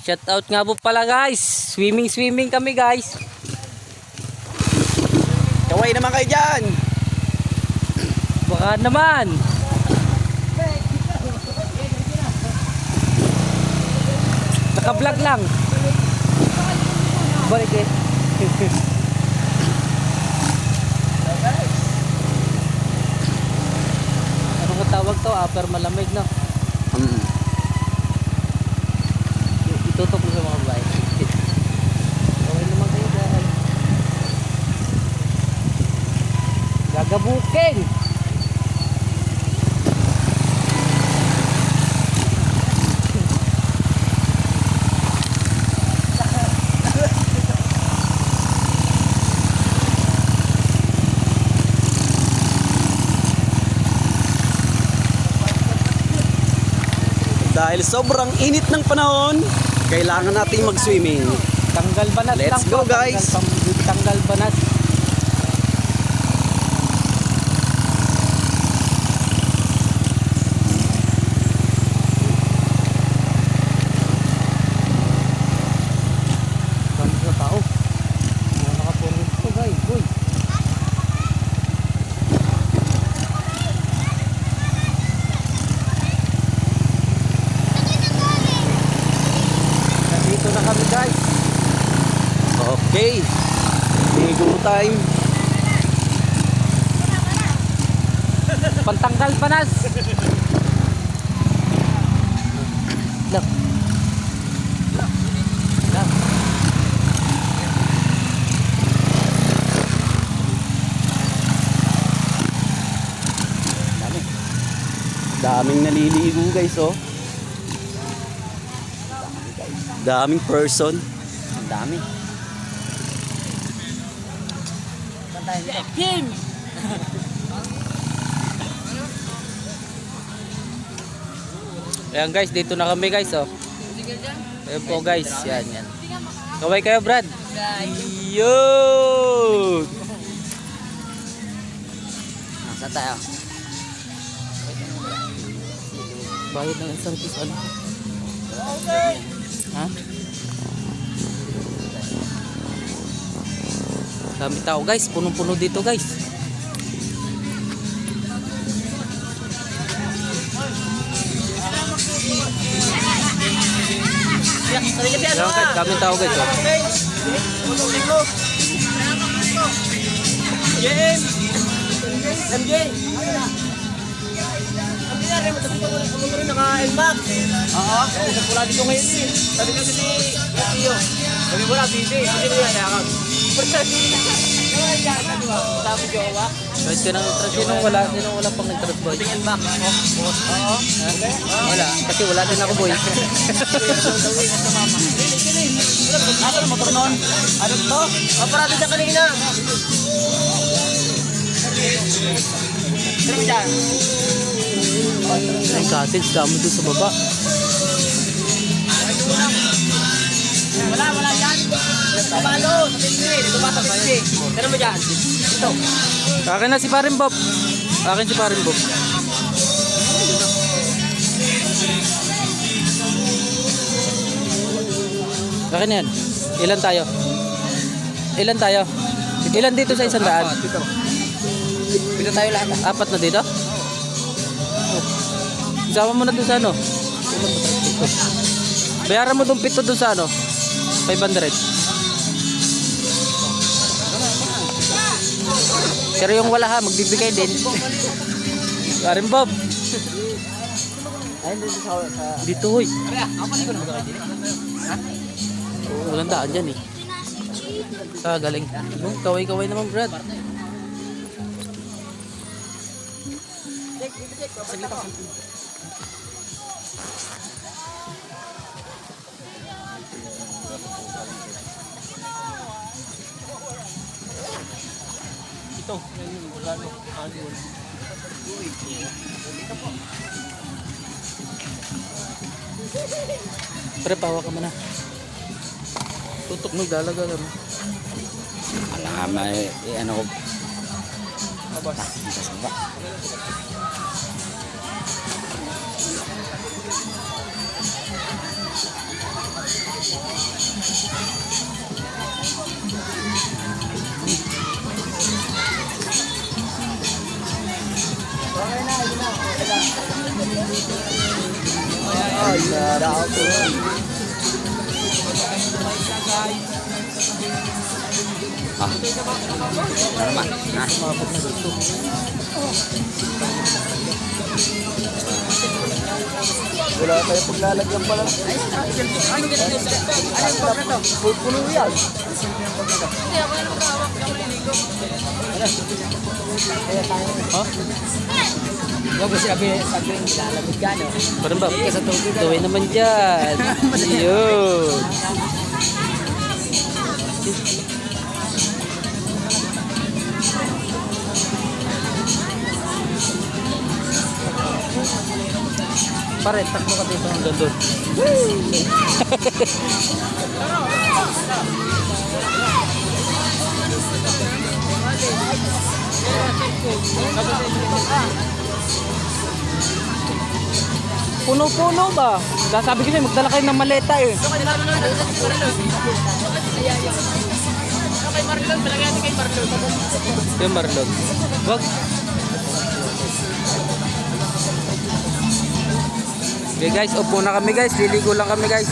Shout out nga po pala guys. Swimming kami guys. Kaway naman kayo dyan. Baka naman. Naka-vlog lang. Balik eh. Ano ko tawag to? Upper malamig no? Itutok mo sa mga babae. Okay naman kayo dahil. Gagabukin. Dahil sobrang init ng panahon, kailangan nating mag-swimming. Tanggal banat lang. Let's go guys. Tanggal banat. Ganda sa tao. Mga nakapuro ito guys. Boy. Dito na kami guys. Okay. Ligo time. Pantanggal panas. Look. Look. Daming naliligo guys oh. Daming person. Ang dami. Ayan guys, dito na kami guys oh. Ayan po guys, yan. Kaway kayo Brad. Yun. Nasa tayo. Bayad ng isang piso ano? Ha? Dami tao guys, punong-puno dito guys. Ayan guys, dami tao guys oh. MJ! Sabi na rin, matapito ko rin naka-elmax. Oo. Wala dito ngayon eh. Sabi kasi ni Tio. Sabi mo na, busy. Hindi mo yan, yakag. Sabi jowa. Guys, sinong wala pang nag-trust boy? Elmax. Oo. Wala, kasi wala din ako boy. Ano na motor noon? Ano to? Paparado dyan kanina. Ano dyan? Ay, cottage, dami doon sa baba. Wala dyan. Kabalo, sa Pilipin. Ito ba sa Pilipin? Ano mo dyan? Ito. Akin na si Parin Bob. Akin si Parin Bob. Akin yan. Ilan tayo? Ilan tayo? Ilan dito sa 100? Dito tayo lahat. Apat na dito? Isama mo na doon sa ano? Bayaran mo doon 7 doon sa ano? 500. Pero yung wala ha, magbibigay din. Karin Bob. Dito hoy. Walang daan dyan eh. Galing. Kaway-kaway naman Brad. Ito, yung gulano. Pre, pawa ka muna. Tutok mo, dalaga mo. May ano ko. Abas. Ah. Naman. Wala tayo paglalagyan pala. Ano ganito? Ano yung to? Puno yan. Hindi, ako na magkahawak. Ako maliligo. Ha? Huwag ko sabi nilalagod ka, no? Parang ba? Gawin naman dyan. Yun. Pare, takbo ka dito hanggang doon. Puno-puno ba? Sabi ko sa'yo, magdala kayo ng maleta eh. Okay, Marlon. Palagyan natin kay Marlon. Yung Marlon. Wag. Okay guys, upo na kami guys. Liligo lang kami guys.